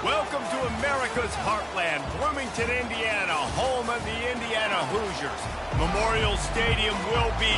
Welcome to America's heartland, Bloomington, Indiana, home of the Indiana Hoosiers. Memorial Stadium will be...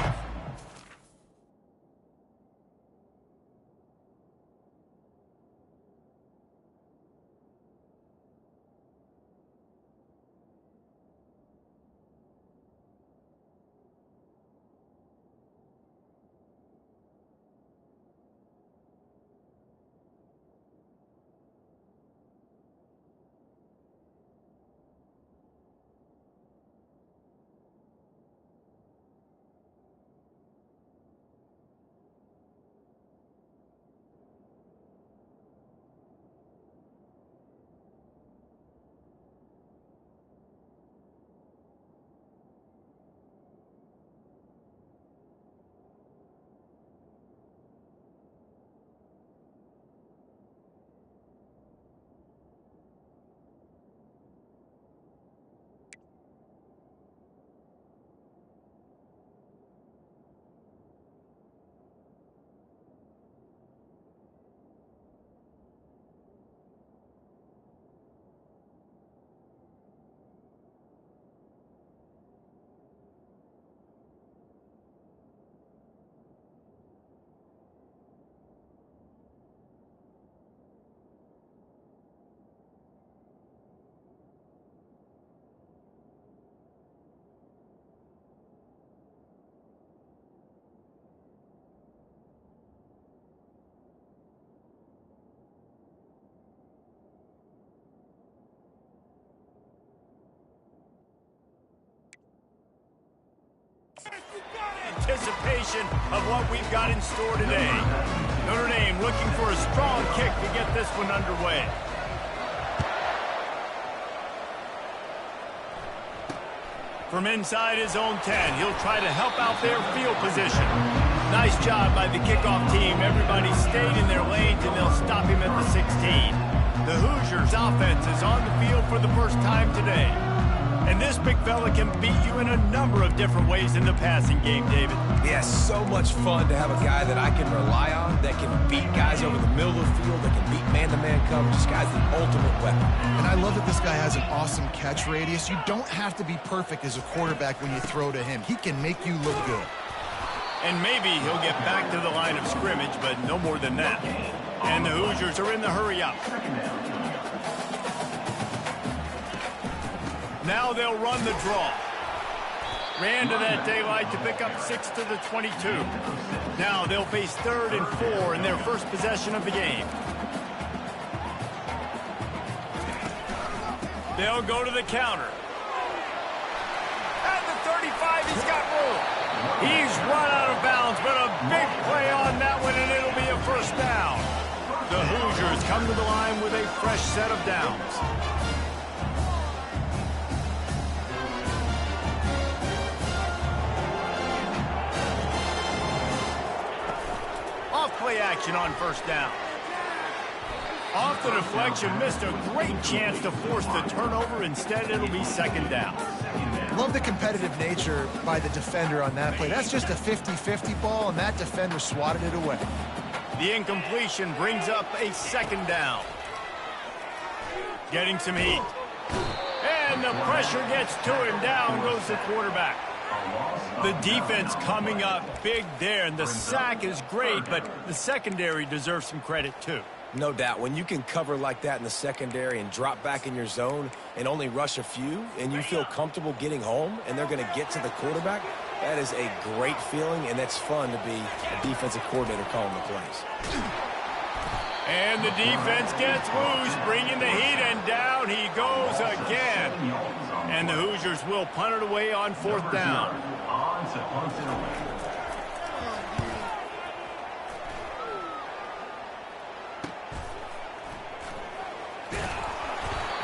Anticipation of what we've got in store today. Notre Dame looking for a strong kick to get this one underway. From inside his own 10, he'll try to help out their field position. Nice job by the kickoff team. Everybody stayed in their lanes, and they'll stop him at the 16. The Hoosiers' offense is on the field for the first time today. And this big fella can beat you in a number of different ways in the passing game, David. Yeah, so much fun to have a guy that I can rely on, that can beat guys over the middle of the field, that can beat man-to-man coverage. This guy's the ultimate weapon. And I love that this guy has an awesome catch radius. You don't have to be perfect as a quarterback when you throw to him. He can make you look good. And maybe he'll get back to the line of scrimmage, but no more than that. And the Hoosiers are in the hurry-up. Now they'll run the draw. Ran to that daylight to pick up 6 to the 22. Now they'll face 3rd and 4 in their first possession of the game. They'll go to the counter. At the 35, he's got room. He's run out of bounds, but a big play on that one, and it'll be a first down. The Hoosiers come to the line with a fresh set of downs. Play action on first down. Off the deflection, missed a great chance to force the turnover. Instead, it'll be 2nd down. Love the competitive nature by the defender on that play. That's just a 50-50 ball, and that defender swatted it away. The incompletion brings up a 2nd down. Getting some heat. And the pressure gets to him. Down goes the quarterback. The defense coming up big there, and the sack is great, but the secondary deserves some credit too. No doubt. When you can cover like that in the secondary and drop back in your zone and only rush a few, and you feel comfortable getting home, and they're going to get to the quarterback, that is a great feeling, and that's fun to be a defensive coordinator calling the plays. And the defense gets loose, bringing the heat, and down he goes again. And the Hoosiers will punt it away on 4th down.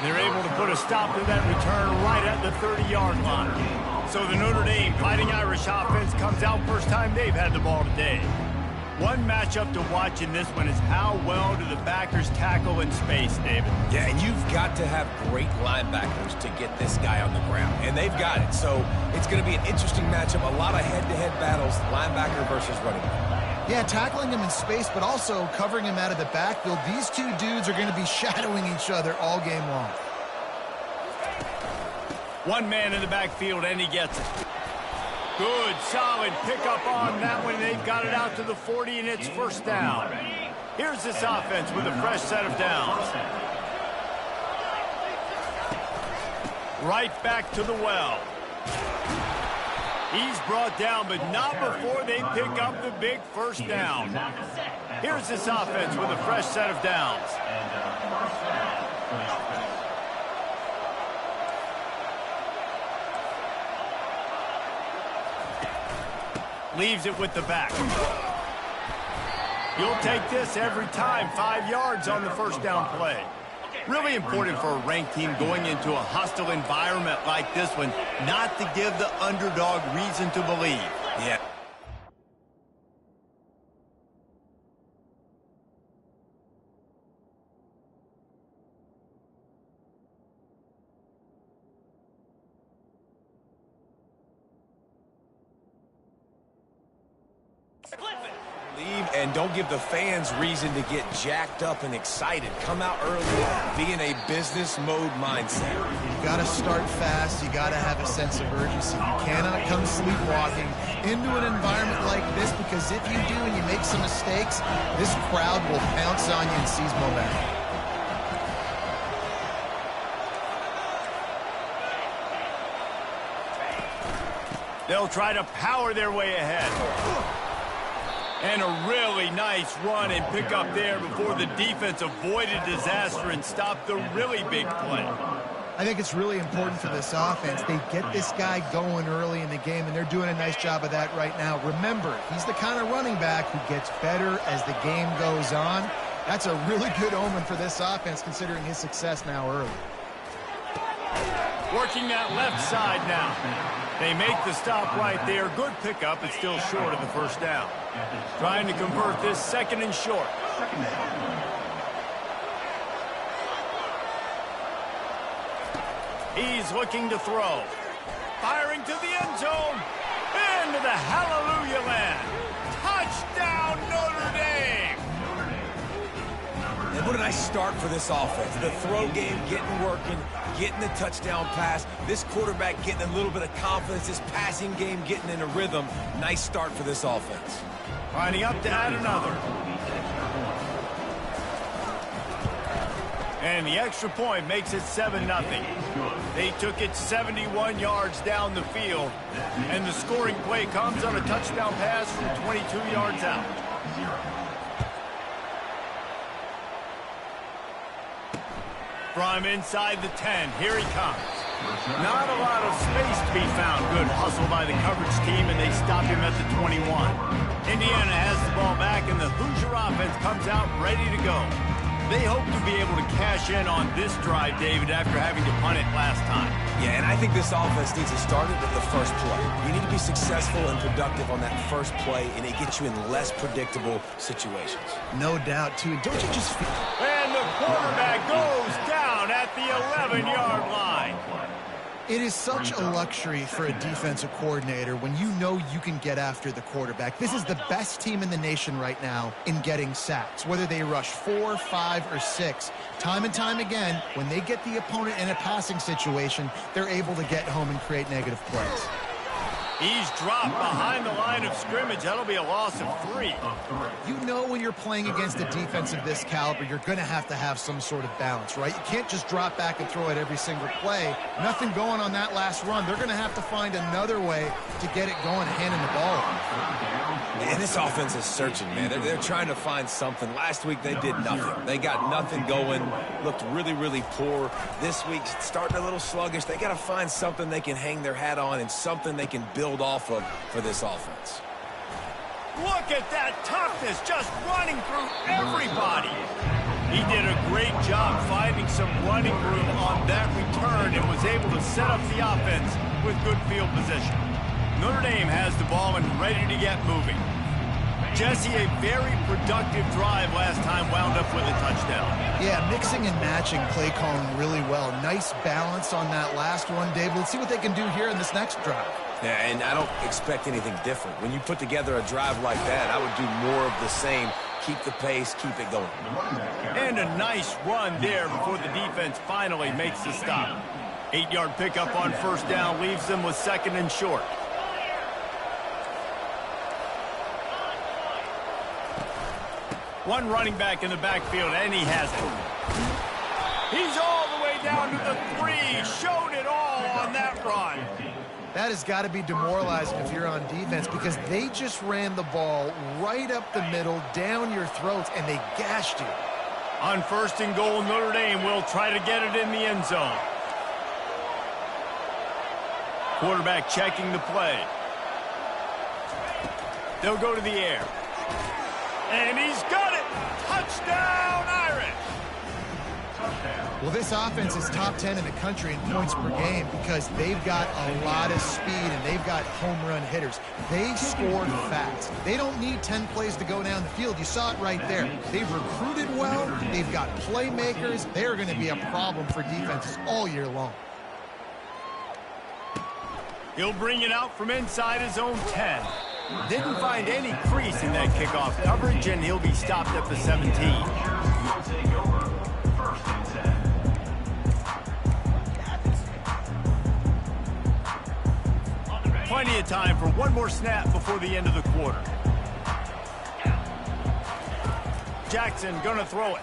They're able to put a stop to that return right at the 30-yard line. So the Notre Dame Fighting Irish offense comes out first time they've had the ball today. One matchup to watch in this one is how well do the backers tackle in space, David? Yeah, and you've got to have great linebackers to get this guy on the ground, and they've got it. So it's going to be an interesting matchup, a lot of head-to-head battles, linebacker versus running back. Yeah, tackling him in space, but also covering him out of the backfield. These two dudes are going to be shadowing each other all game long. One man in the backfield, and he gets it. Good, solid pickup on that one. They've got it out to the 40, and it's first down. Here's this offense with a fresh set of downs. Right back to the well. He's brought down, but not before they pick up the big first down. Here's this offense with a fresh set of downs. Leaves it with the back. You'll take this every time. 5 yards on the first down play. Really important for a ranked team going into a hostile environment like this one, not to give the underdog reason to believe. Yeah. And don't give the fans reason to get jacked up and excited. Come out early, be in a business mode mindset. You got to start fast. You got to have a sense of urgency. You cannot come sleepwalking into an environment like this, because if you do and you make some mistakes, this crowd will pounce on you and seize momentum. They'll try to power their way ahead. And a really nice run and pick up there before the defense avoided disaster and stopped the really big play. I think it's really important for this offense. They get this guy going early in the game, and they're doing a nice job of that right now. Remember, he's the kind of running back who gets better as the game goes on. That's a really good omen for this offense, considering his success now early. Working that left side now. They make the stop right there. Good pickup, but still short of the first down. Trying to convert this second and short. He's looking to throw. Firing to the end zone. Into the hallelujah land. Touchdown, Notre Dame. And what a nice start for this offense. The throw game getting working, getting the touchdown pass. This quarterback getting a little bit of confidence. This passing game getting in a rhythm. Nice start for this offense. Lining up to add another. And the extra point makes it 7-0. They took it 71 yards down the field. And the scoring play comes on a touchdown pass from 22 yards out. From inside the 10, here he comes. Not a lot of space to be found. Good hustle by the coverage team, and they stop him at the 21. Indiana has the ball back, and the Hoosier offense comes out ready to go. They hope to be able to cash in on this drive, David, after having to punt it last time. Yeah, and I think this offense needs to start it with the first play. You need to be successful and productive on that first play, and it gets you in less predictable situations. No doubt, too. Don't you just feel... And the quarterback goes down at the 11-yard line. It is such a luxury for a defensive coordinator when you know you can get after the quarterback. This is the best team in the nation right now in getting sacks, whether they rush 4, 5, or 6. Time and time again, when they get the opponent in a passing situation, they're able to get home and create negative plays. He's dropped behind the line of scrimmage. That'll be a loss of 3. You know when you're playing against a defense of this caliber, you're going to have some sort of balance, right? You can't just drop back and throw it every single play. Nothing going on that last run. They're going to have to find another way to get it going, handing the ball off. And this offense is searching, man. They're trying to find something. Last week, they did nothing. They got nothing going, looked really, really poor. This week, starting a little sluggish. They got to find something they can hang their hat on and something they can build off of for this offense. Look at that toughness, just running through everybody. He did a great job finding some running room on that return and was able to set up the offense with good field position. Notre Dame has the ball and ready to get moving. Jesse, a very productive drive last time, wound up with a touchdown. Yeah, mixing and matching play calling really well. Nice balance on that last one, Dave. Let's see what they can do here in this next drive. Yeah, and I don't expect anything different. When you put together a drive like that, I would do more of the same. Keep the pace, keep it going. And a nice run there before the defense finally makes the stop. 8-yard pickup on first down leaves them with 2nd and short. One running back in the backfield, and he has it. He's all the way down to the 3. Showed it all on that run. That has got to be demoralizing if you're on defense because they just ran the ball right up the middle, down your throats, and they gashed you. On 1st and goal, Notre Dame will try to get it in the end zone. Quarterback checking the play. They'll go to the air. And he's got it! Touchdown, Irish! Well, this offense is top 10 in the country in points per game because they've got a lot of speed and they've got home run hitters. They scored fast. They don't need 10 plays to go down the field. You saw it right there. They've recruited well. They've got playmakers. They're going to be a problem for defenses all year long. He'll bring it out from inside his own 10. Didn't find any crease in that kickoff coverage, and he'll be stopped at the 17. Plenty of time for one more snap before the end of the quarter. Jackson gonna throw it.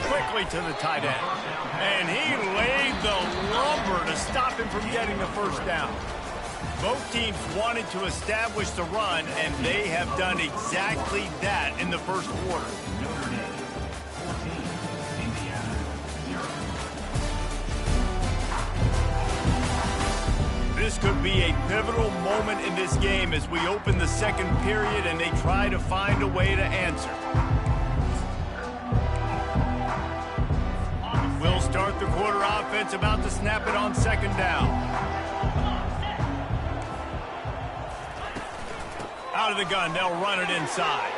Quickly to the tight end. And he laid the lumber to stop him from getting the first down. Both teams wanted to establish the run, and they have done exactly that in the first quarter. This could be a pivotal moment in this game as we open the second period and they try to find a way to answer. We'll start the quarter offense, about to snap it on 2nd down. Out of the gun, they'll run it inside.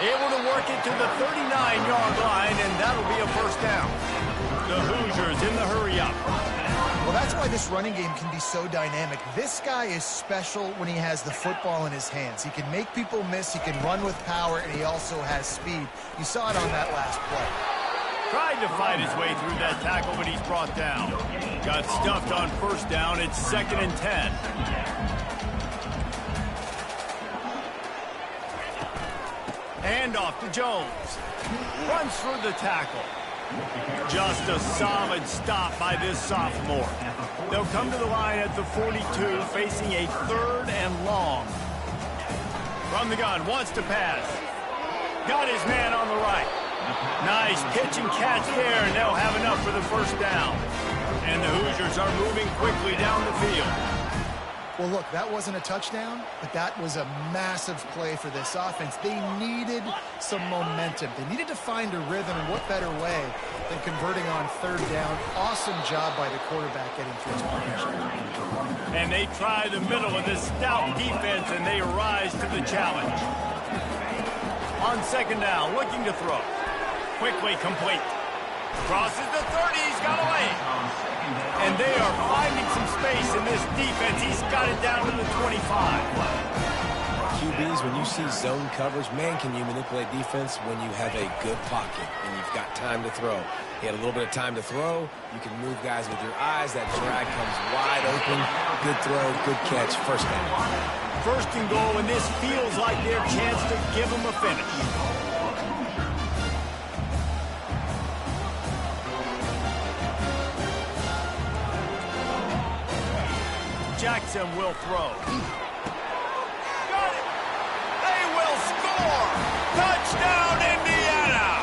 Able to work it to the 39-yard line, and that'll be a first down. The Hoosiers in the hurry-up. Well, that's why this running game can be so dynamic. This guy is special when he has the football in his hands. He can make people miss, he can run with power, and he also has speed. You saw it on that last play. Tried to fight his way through that tackle, but he's brought down. Got stuffed on first down. It's 2nd and 10. Handoff to Jones. Runs through the tackle. Just a solid stop by this sophomore. They'll come to the line at the 42, facing a 3rd and long. From the gun, wants to pass. Got his man on the right. Nice pitch and catch there, and they'll have enough for the first down. And the Hoosiers are moving quickly down the field. Well, look, that wasn't a touchdown, but that was a massive play for this offense. They needed some momentum. They needed to find a rhythm, and what better way than converting on 3rd down. Awesome job by the quarterback getting through his progression. And they try the middle of this stout defense, and they rise to the challenge. On 2nd down, looking to throw. Quickly complete. Crosses the 30, he's got away. And they are finding some space in this defense. He's got it down to the 25. QBs, when you see zone coverage, man, can you manipulate defense when you have a good pocket and you've got time to throw. He had a little bit of time to throw. You can move guys with your eyes. That drag comes wide open. Good throw, good catch, first down. 1st and goal, and this feels like their chance to give them a finish. Jackson will throw. Got it! They will score! Touchdown, Indiana!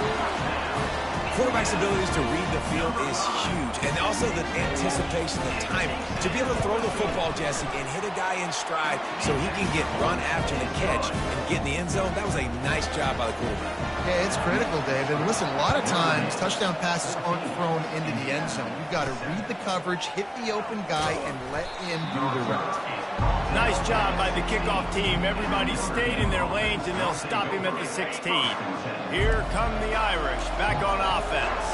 Quarterback's abilities to read the field is huge, and also the anticipation, the timing. To be able to throw the football, Jesse, and hit a guy in stride so he can get run after the catch and get in the end zone, that was a nice job by the quarterback. Yeah, it's critical, David. Listen, a lot of times touchdown passes aren't thrown into the end zone. You've got to read the coverage, hit the open guy, and let him do the rest. Nice job by the kickoff team. Everybody stayed in their lanes, and they'll stop him at the 16. Here come the Irish back on offense.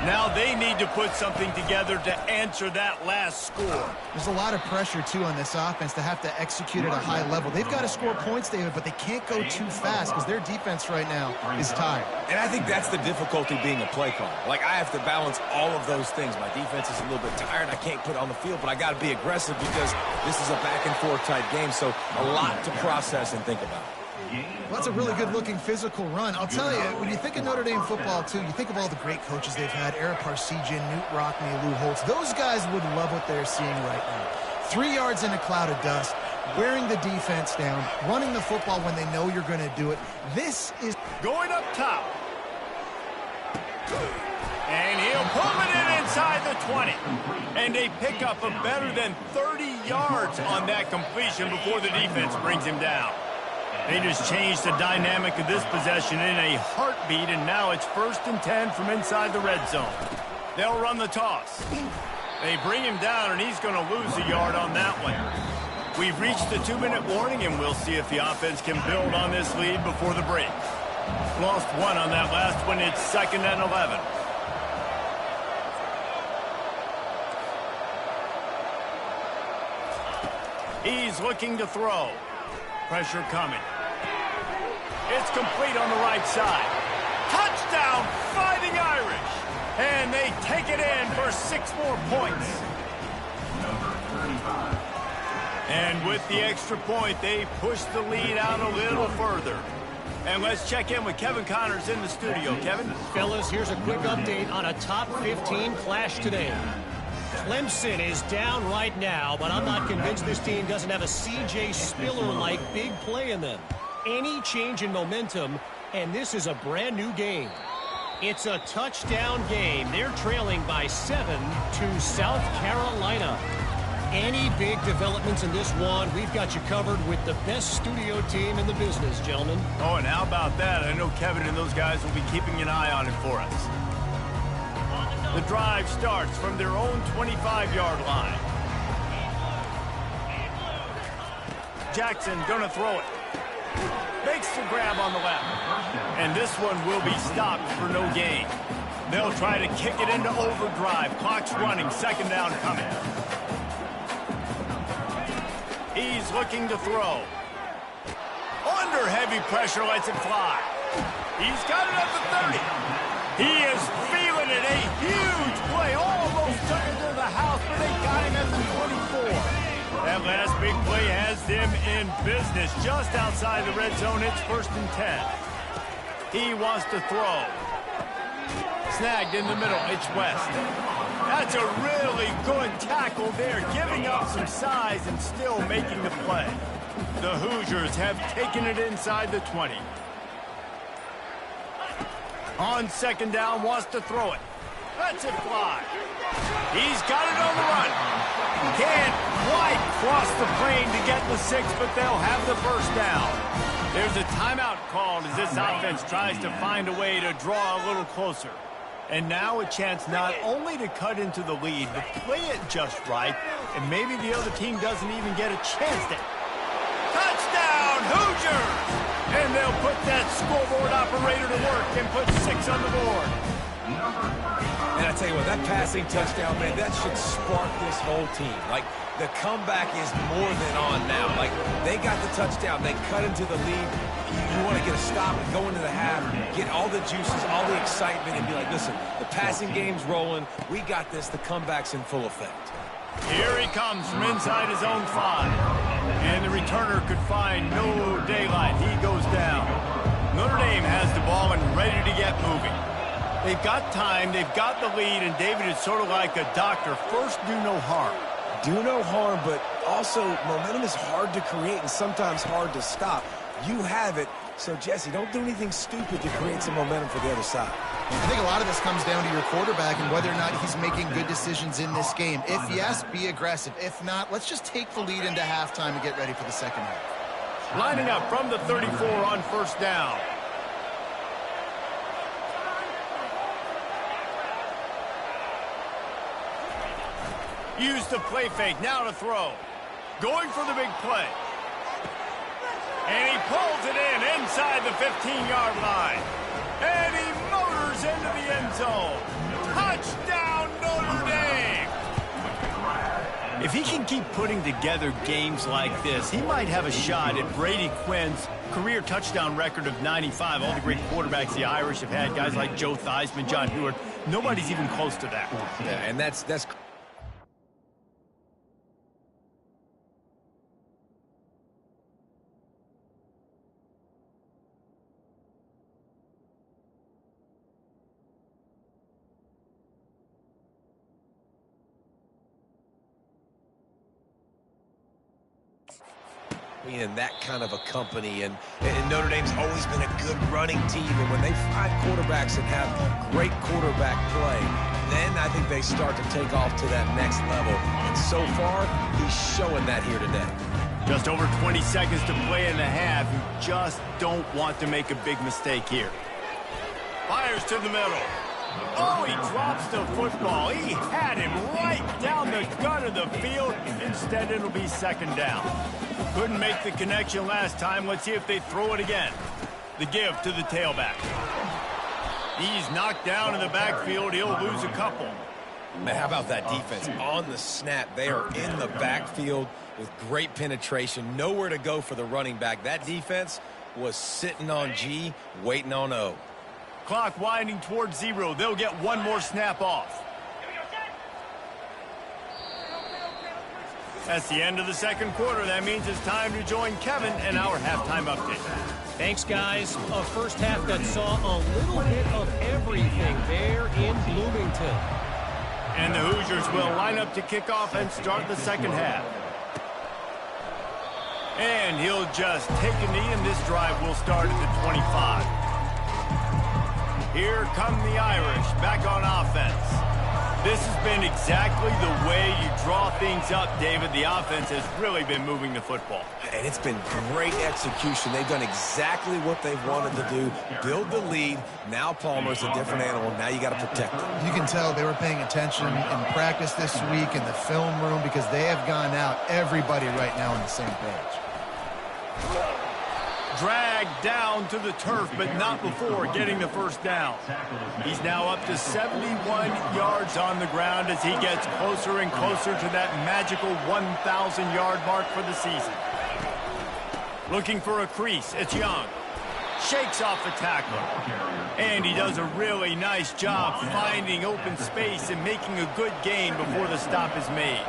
Now they need to put something together to answer that last score. There's a lot of pressure, too, on this offense to have to execute at a high level. They've got to score points, David, but they can't go too fast because their defense right now is tired. And I think that's the difficulty being a play caller. Like, I have to balance all of those things. My defense is a little bit tired. I can't put it on the field, but I got to be aggressive because this is a back-and-forth type game, so a lot to process and think about. Well, that's a really good-looking physical run. I'll tell you, when you think of Notre Dame football, too, you think of all the great coaches they've had, Eric Parsegian, Newt Rockne, Lou Holtz. Those guys would love what they're seeing right now. 3 yards in a cloud of dust, wearing the defense down, running the football when they know you're going to do it. This is going up top. And he'll pull it in inside the 20. And they pick up a better than 30 yards on that completion before the defense brings him down. They just changed the dynamic of this possession in a heartbeat, and now it's 1st and 10 from inside the red zone. They'll run the toss. They bring him down, and he's going to lose a yard on that one. We've reached the 2-minute warning, and we'll see if the offense can build on this lead before the break. Lost 1 on that last one. It's 2nd and 11. He's looking to throw. Pressure coming. It's complete on the right side. Touchdown, Fighting Irish. And they take it in for 6 more points. And with the extra point, they push the lead out a little further. And let's check in with Kevin Connors in the studio. Kevin? Fellas, here's a quick update on a top 15 clash today. Clemson is down right now, but I'm not convinced this team doesn't have a C.J. Spiller-like big play in them. Any change in momentum, and this is a brand new game. It's a touchdown game. They're trailing by 7 to South Carolina. Any big developments in this one, we've got you covered with the best studio team in the business, gentlemen. Oh, and how about that? I know Kevin and those guys will be keeping an eye on it for us. The drive starts from their own 25-yard line. Jackson gonna throw it. Makes the grab on the left. And this one will be stopped for no gain. They'll try to kick it into overdrive. Clock's running. 2nd down coming. He's looking to throw. Under heavy pressure, lets it fly. He's got it up to 30. He is feeling it. A huge play. Almost took it to the house, but they got him at the 24. That last big play has them in business. Just outside the red zone, it's 1st and 10. He wants to throw. Snagged in the middle. It's West. That's a really good tackle there, giving up some size and still making the play. The Hoosiers have taken it inside the 20. On 2nd down, wants to throw it. Lets it fly. He's got it on the run. Can't quite cross the plane to get the 6, but they'll have the 1st down. There's a timeout called as this offense tries to find a way to draw a little closer. And now a chance not only to cut into the lead, but play it just right, and maybe the other team doesn't even get a chance to. Touchdown, Hoosiers! And they'll put that scoreboard operator to work and put 6 on the board. And I tell you what, that passing touchdown, man, that should spark this whole team. Like, the comeback is more than on now. Like, they got the touchdown. They cut into the lead. You want to get a stop and go into the half, get all the juices, all the excitement, and be like, listen, the passing game's rolling. We got this. The comeback's in full effect. Here he comes from inside his own 5. And the returner could find no daylight. He goes down. Notre Dame has the ball and ready to get moving. They've got time. They've got the lead. And David is sort of like a doctor. First, do no harm. Do no harm, but also momentum is hard to create and sometimes hard to stop. You have it. So, Jesse, don't do anything stupid to create some momentum for the other side. I think a lot of this comes down to your quarterback and whether or not he's making good decisions in this game. If yes, be aggressive. If not, let's just take the lead into halftime and get ready for the 2nd half. Lining up from the 34 on 1st down. Use the play fake. Now to throw. Going for the big play. And he pulls it in inside the 15-yard line. And he motors into the end zone. Touchdown, Notre Dame! If he can keep putting together games like this, he might have a shot at Brady Quinn's career touchdown record of 95. All the great quarterbacks the Irish have had, guys like Joe Theismann, John Hewart, nobody's even close to that. Yeah, and that's in that kind of a company, and Notre Dame's always been a good running team, and when they find quarterbacks that have great quarterback play, then I think they start to take off to that next level, and so far, he's showing that here today. Just over 20 seconds to play in the half. You just don't want to make a big mistake here. Fires to the middle. Oh, he drops the football. He had him right down the gut of the field. Instead, it'll be second down. Couldn't make the connection last time. Let's see if they throw it again. The give to the tailback. He's knocked down in the backfield. He'll lose a couple. Man, how about that defense? On the snap, they are in the backfield with great penetration. Nowhere to go for the running back. That defense was sitting on G, waiting on O. Clock winding towards 0. They'll get one more snap off. That's the end of the second quarter. That means it's time to join Kevin and our halftime update. Thanks, guys. A first half that saw a little bit of everything there in Bloomington. And the Hoosiers will line up to kick off and start the second half. And he'll just take a knee, and this drive will start at the 25. Here come the Irish back on offense. This has been exactly the way you draw things up, David. The offense has really been moving the football. And it's been great execution. They've done exactly what they've wanted to do. Build the lead. Now Palmer's a different animal. Now you got to protect it. You can tell they were paying attention in practice this week in the film room because they have gone out, everybody right now on the same page. Dragged down to the turf, but not before getting the first down. He's now up to 71 yards on the ground as he gets closer and closer to that magical 1,000-yard mark for the season. Looking for a crease. It's Young. Shakes off the tackle. And he does a really nice job finding open space and making a good gain before the stop is made.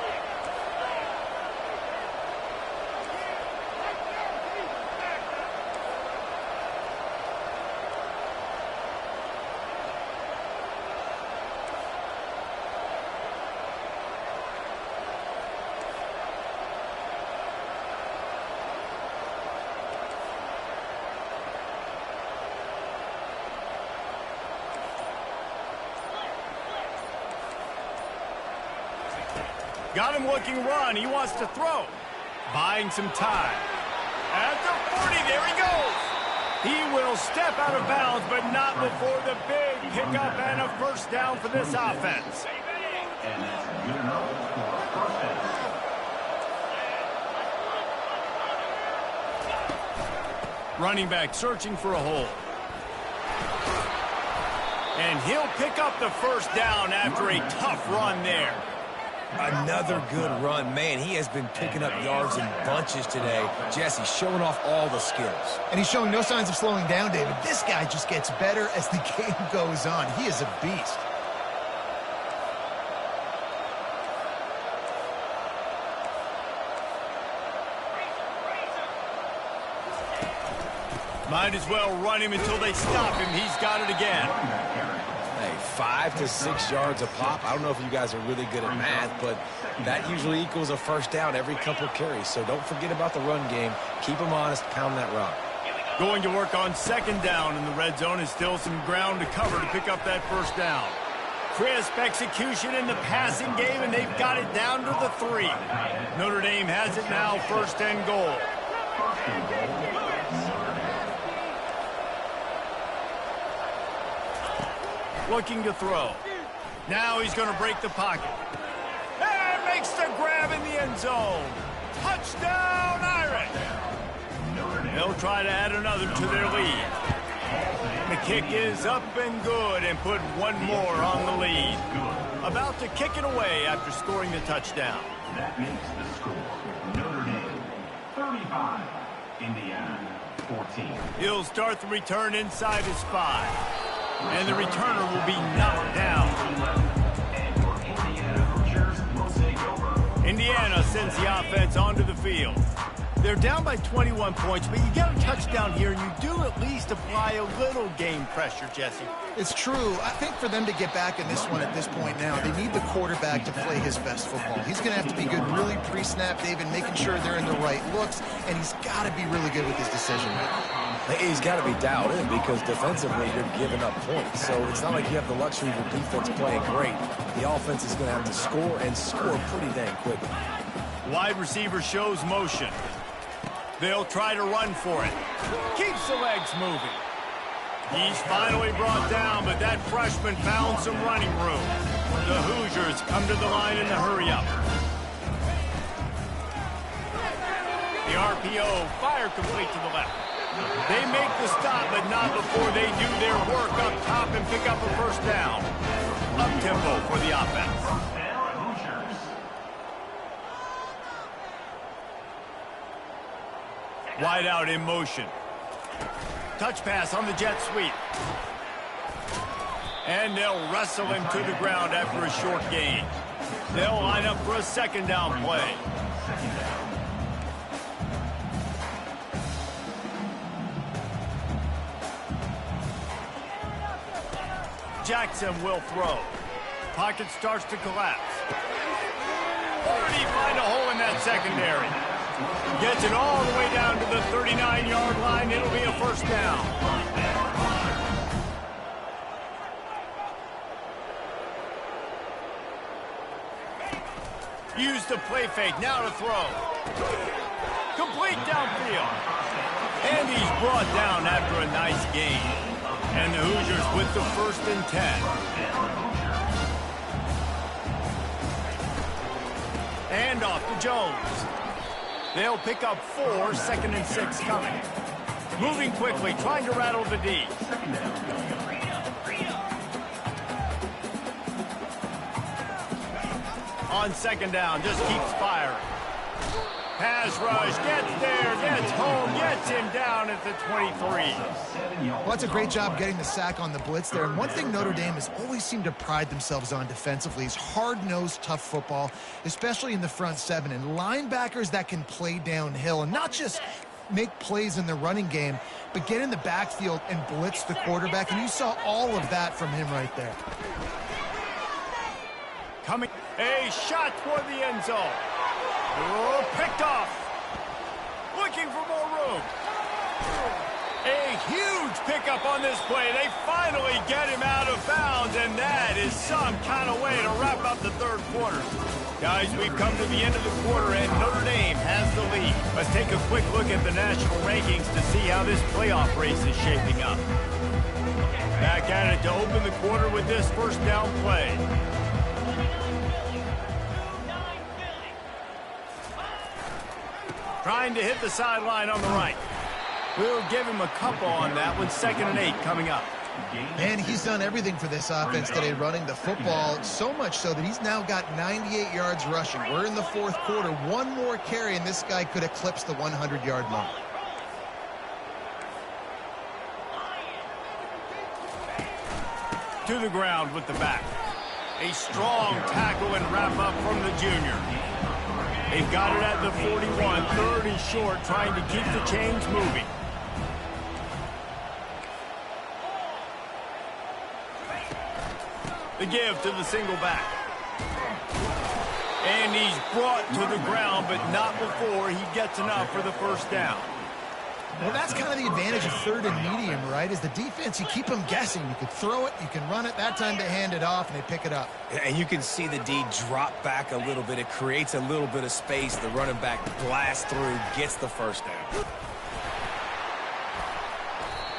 Got him looking run. He wants to throw. Buying some time. At the 40, there he goes. He will step out of bounds, but not before the big pickup and a first down for this offense. Running back searching for a hole. And he'll pick up the first down after a tough run there. Another good run. Man, he has been picking up yards in bunches today. Jesse showing off all the skills. And he's showing no signs of slowing down, David. This guy just gets better as the game goes on. He is a beast. Might as well run him until they stop him. He's got it again. Hey, 5 to 6 yards a pop. I don't know if you guys are really good at math, but that usually equals a first down every couple carries. So don't forget about the run game. Keep them honest. Pound that rock. Going to work on second down, and the red zone is still some ground to cover to pick up that first down. Crisp execution in the passing game, and they've got it down to the 3. Notre Dame has it now, first and goal. Looking to throw. Now he's going to break the pocket. And makes the grab in the end zone. Touchdown, Irish! They'll try to add another to their lead. The kick is up and good and put one more on the lead. About to kick it away after scoring the touchdown. That makes the score Notre Dame 35, Indiana 14. He'll start the return inside his 5. And the returner will be knocked down. Indiana sends the offense onto the field. They're down by 21 points, but you get a touchdown here, and you do at least apply a little game pressure, Jesse. It's true. I think for them to get back in this one at this point now, they need the quarterback to play his best football. He's going to have to be good really pre-snap, David, making sure they're in the right looks, and he's got to be really good with his decision. He's got to be dialed in because defensively you're giving up points. So it's not like you have the luxury of the defense playing great. The offense is going to have to score and score pretty dang quickly. Wide receiver shows motion. They'll try to run for it. Keeps the legs moving. He's finally brought down, but that freshman found some running room. The Hoosiers come to the line in the hurry-up. The RPO, fire complete to the left. They make the stop, but not before they do their work up top and pick up a first down. Up-tempo for the offense. Wide out in motion. Touch pass on the jet sweep. And they'll wrestle him to the ground after a short gain. They'll line up for a second down play. Jackson will throw. Pocket starts to collapse. Or did he find a hole in that secondary? Gets it all the way down to the 39-yard line. It'll be a first down. Use the play fake. Now to throw. Complete downfield. And he's brought down after a nice gain. And the Hoosiers with the 1st and 10. And off to Jones. They'll pick up 4, 2nd and 6 coming. Moving quickly, trying to rattle the D. On 2nd down, just keeps firing. Pass rush, gets there, gets home, gets him down at the 23. Well, that's a great job getting the sack on the blitz there. And one thing Notre Dame has always seemed to pride themselves on defensively is hard-nosed, tough football, especially in the front 7. And linebackers that can play downhill and not just make plays in the running game, but get in the backfield and blitz the quarterback. And you saw all of that from him right there. Coming, a shot toward the end zone. Oh, picked off. Looking for more room. A huge pickup on this play. They finally get him out of bounds, and that is some kind of way to wrap up the 3rd quarter. Guys, we've come to the end of the quarter, and Notre Dame has the lead. Let's take a quick look at the national rankings to see how this playoff race is shaping up. Back at it to open the quarter with this first down play. Trying to hit the sideline on the right. We'll give him a couple on that one. 2nd and 8 coming up. Man, he's done everything for this offense today, running the football, so much so that he's now got 98 yards rushing. We're in the 4th quarter. One more carry, and this guy could eclipse the 100-yard mark. To the ground with the back. A strong tackle and wrap up from the junior. They've got it at the 41, 3rd and short, trying to keep the chains moving. The give to the single back. And he's brought to the ground, but not before he gets enough for the first down. Well, that's kind of the advantage of 3rd and medium, right? Is the defense, you keep them guessing. You can throw it, you can run it. That time they hand it off, and they pick it up. And you can see the D drop back a little bit. It creates a little bit of space. The running back blasts through, gets the first down.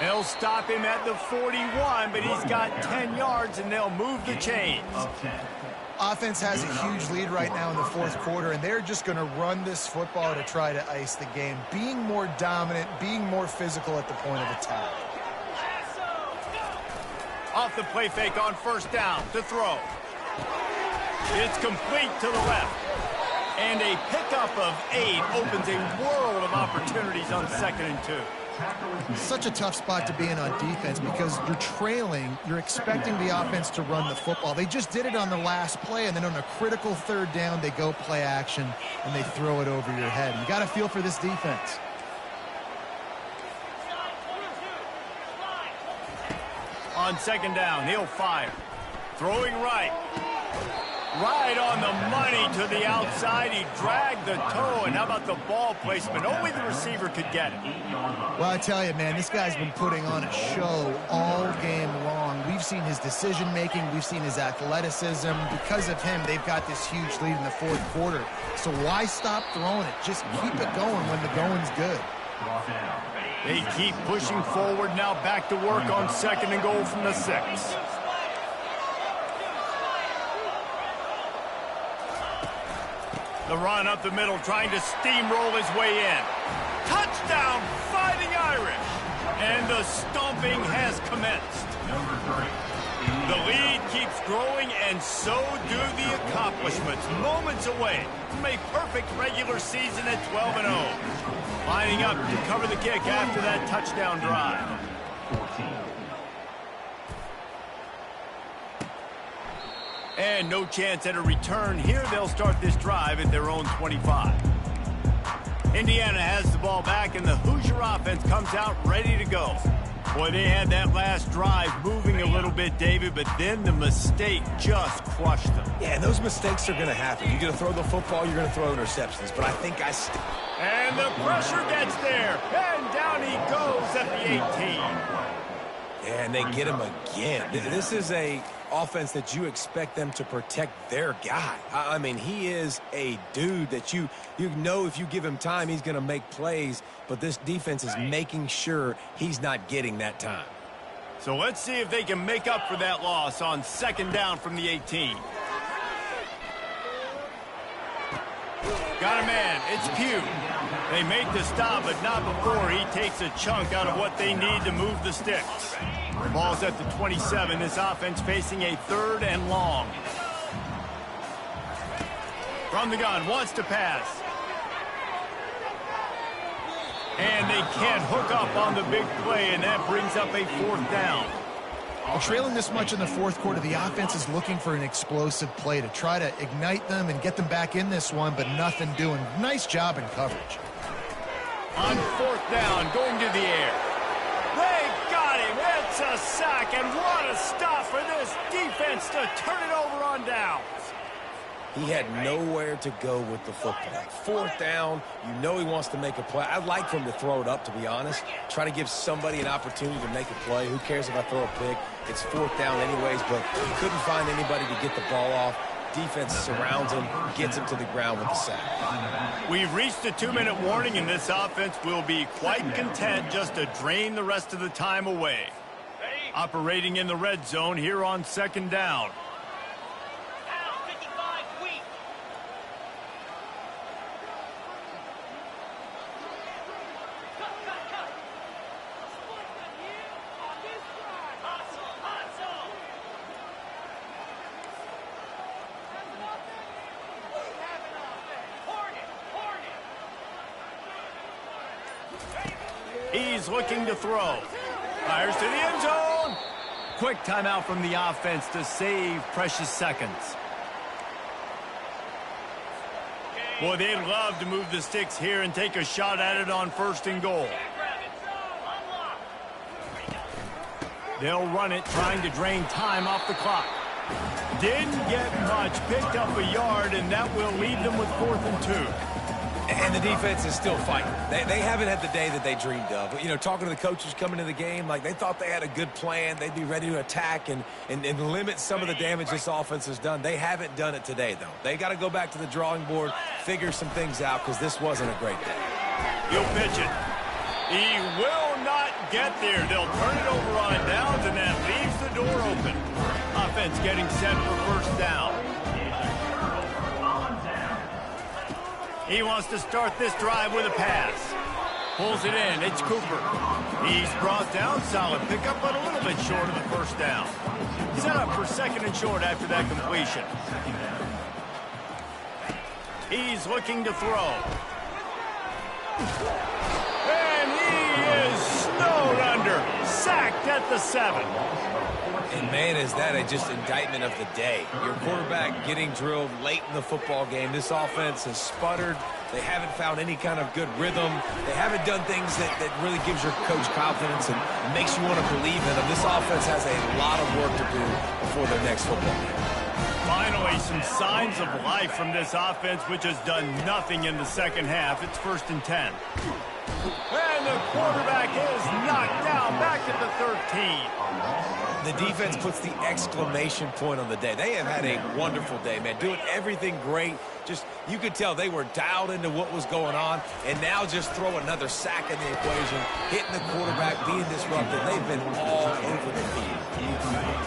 They'll stop him at the 41, but he's got 10 yards, and they'll move the chains. Offense has a huge lead right now in the 4th quarter, and they're just going to run this football to try to ice the game, being more dominant, being more physical at the point of attack. Off the play fake on first down to throw. It's complete to the left. And a pickup of 8 opens a world of opportunities on 2nd and 2. Such a tough spot to be in on defense because you're trailing. You're expecting the offense to run the football. They just did it on the last play, and then on a critical 3rd down, they go play action, and they throw it over your head. You got to feel for this defense. On 2nd down, he'll fire. Throwing right. Right on the money to the outside. He dragged the toe, and how about the ball placement? Only the receiver could get it. Well, I tell you, man, this guy's been putting on a show all game long. We've seen his decision-making. We've seen his athleticism. Because of him, they've got this huge lead in the 4th quarter. So why stop throwing it? Just keep it going when the going's good. They keep pushing forward. Now back to work on 2nd and goal from the 6. The run up the middle, trying to steamroll his way in. Touchdown, Fighting Irish! And the stomping has commenced. The lead keeps growing, and so do the accomplishments. Moments away from a perfect regular season at 12-0. Lining up to cover the kick after that touchdown drive. And no chance at a return here. They'll start this drive at their own 25. Indiana has the ball back, and the Hoosier offense comes out ready to go. Boy, they had that last drive moving a little bit, David, but then the mistake just crushed them. Yeah, and those mistakes are going to happen. You're going to throw the football, you're going to throw interceptions, but I think And the pressure gets there, and down he goes at the 18. Yeah, and they get him again. This is a offense that you expect them to protect their guy. I mean, he is a dude that you know if you give him time, he's going to make plays, but this defense is making sure he's not getting that time. So let's see if they can make up for that loss on 2nd down from the 18. Got a man. It's Trew. They make the stop, but not before he takes a chunk out of what they need to move the sticks. Ball's at the 27. This offense facing a 3rd and long. From the gun, wants to pass. And they can't hook up on the big play, and that brings up a 4th down. Well, trailing this much in the 4th quarter, the offense is looking for an explosive play to try to ignite them and get them back in this one, but nothing doing. Nice job in coverage. On 4th down, going to the air. They got him. It's a sack, and what a stop for this defense to turn it over on downs. He had nowhere to go with the football. 4th down, you know he wants to make a play. I'd like for him to throw it up, to be honest. Try to give somebody an opportunity to make a play. Who cares if I throw a pick? It's 4th down anyways, but he couldn't find anybody to get the ball off. Defense surrounds him, gets him to the ground with the sack. We've reached the 2-minute warning, and this offense will be quite content just to drain the rest of the time away. Operating in the red zone here on 2nd down. He's looking to throw. Fires to the end zone. Quick timeout from the offense to save precious seconds. Boy, they'd love to move the sticks here and take a shot at it on 1st and goal. They'll run it, trying to drain time off the clock. Didn't get much, picked up a yard, and that will leave them with 4th and 2. And the defense is still fighting. They haven't had the day that they dreamed of. You know, talking to the coaches coming into the game, like they thought they had a good plan. They'd be ready to attack and limit some of the damage this offense has done. They haven't done it today, though. They got to go back to the drawing board, figure some things out, because this wasn't a great day. He'll pitch it. He will not get there. They'll turn it over on downs, and that leaves the door open. Offense getting set for 1st down. He wants to start this drive with a pass. Pulls it in. It's Cooper. He's brought down. Solid pickup, but a little bit short of the first down. Set up for second and short after that completion. He's looking to throw. And he is snowed under. Sacked at the 7. And, man, is that just indictment of the day. Your quarterback getting drilled late in the football game. This offense has sputtered. They haven't found any kind of good rhythm. They haven't done things that really gives your coach confidence and makes you want to believe in them. This offense has a lot of work to do before their next football game. Finally, some signs of life from this offense, which has done nothing in the second half. It's 1st and 10. And the quarterback is knocked down back at the 13. The defense puts the exclamation point on the day. They have had a wonderful day, man. Doing everything great. Just, you could tell they were dialed into what was going on. And now just throw another sack in the equation. Hitting the quarterback, being disrupted. They've been all over the field.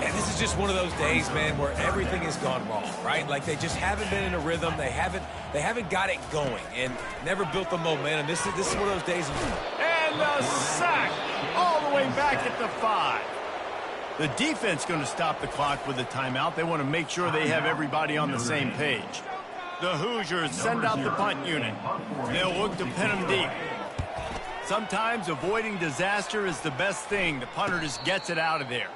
And this is just one of those days, man, where everything has gone wrong, right? Like they just haven't been in a rhythm. They haven't got it going and never built the momentum. This is one of those days. And the sack all the way back at the 5. The defense going to stop the clock with a timeout. They want to make sure they have everybody on the same page. The Hoosiers send out the punt unit. They'll look to pin them deep. Sometimes avoiding disaster is the best thing. The punter just gets it out of there.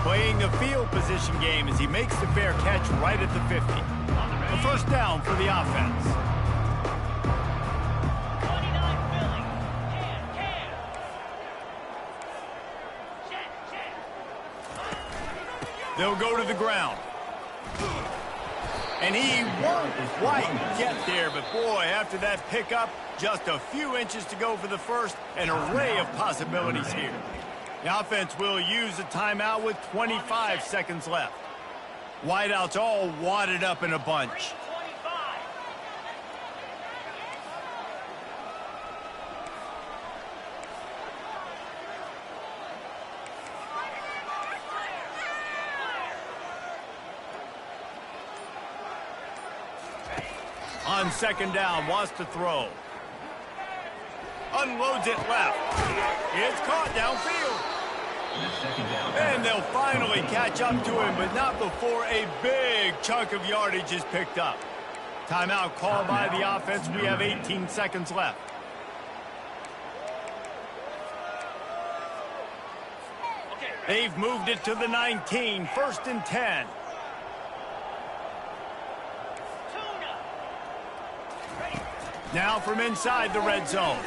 Playing the field position game as he makes the fair catch right at the 50. A first down for the offense. They'll go to the ground. And he won't quite get there, but boy, after that pickup, just a few inches to go for the first. An array of possibilities here. The offense will use a timeout with 25 seconds left. Wideouts all wadded up in a bunch. On second down, wants to throw. Unloads it left. It's caught downfield. And they'll finally catch up to him, but not before a big chunk of yardage is picked up. Timeout called by the offense. We have 18 seconds left. They've moved it to the 19, 1st and 10. Now from inside the red zone.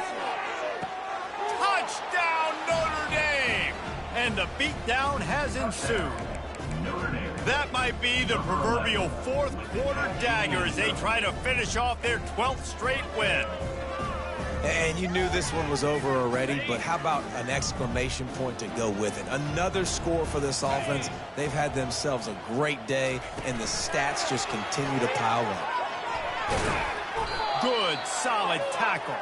Touchdown, Notre Dame! And the beatdown has ensued. That might be the proverbial fourth quarter dagger as they try to finish off their 12th straight win. And you knew this one was over already, but how about an exclamation point to go with it? Another score for this offense. They've had themselves a great day, and the stats just continue to pile up. Good, solid tackle.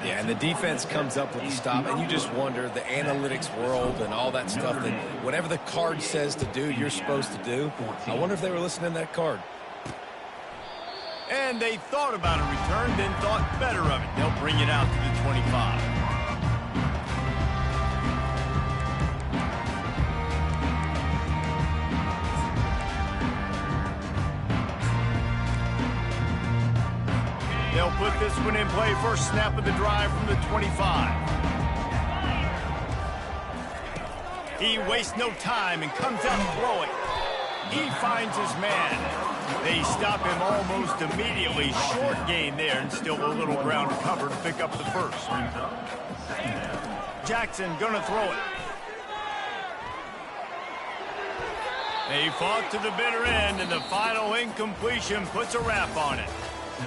Yeah, and the defense comes up with the stop, and you just wonder, the analytics world and all that stuff, that whatever the card says to do, you're supposed to do. I wonder if they were listening to that card. And they thought about a return, then thought better of it. They'll bring it out to the 25. They'll put this one in play. First snap of the drive from the 25. He wastes no time and comes out throwing. He finds his man. They stop him almost immediately. Short gain there, and still a little ground to cover to pick up the first. Jackson gonna throw it. They fought to the bitter end, and the final incompletion puts a wrap on it.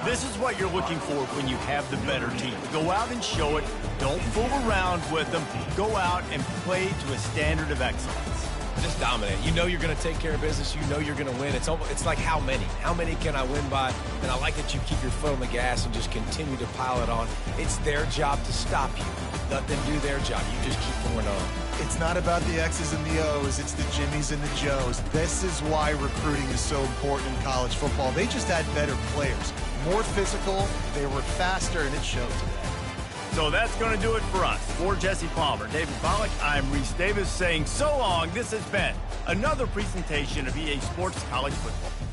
This is what you're looking for when you have the better team. Go out and show it. Don't fool around with them. Go out and play to a standard of excellence. Just dominate. You know you're going to take care of business. You know you're going to win. It's like how many? How many can I win by? And I like that you keep your foot on the gas and just continue to pile it on. It's their job to stop you. Let them do their job. You just keep going on. It's not about the X's and the O's. It's the Jimmies and the Joes. This is why recruiting is so important in college football. They just had better players. More physical, they were faster, and it showed today. So that's going to do it for us. For Jesse Palmer, David Pollack, I'm Reese Davis saying so long. This has been another presentation of EA Sports College Football.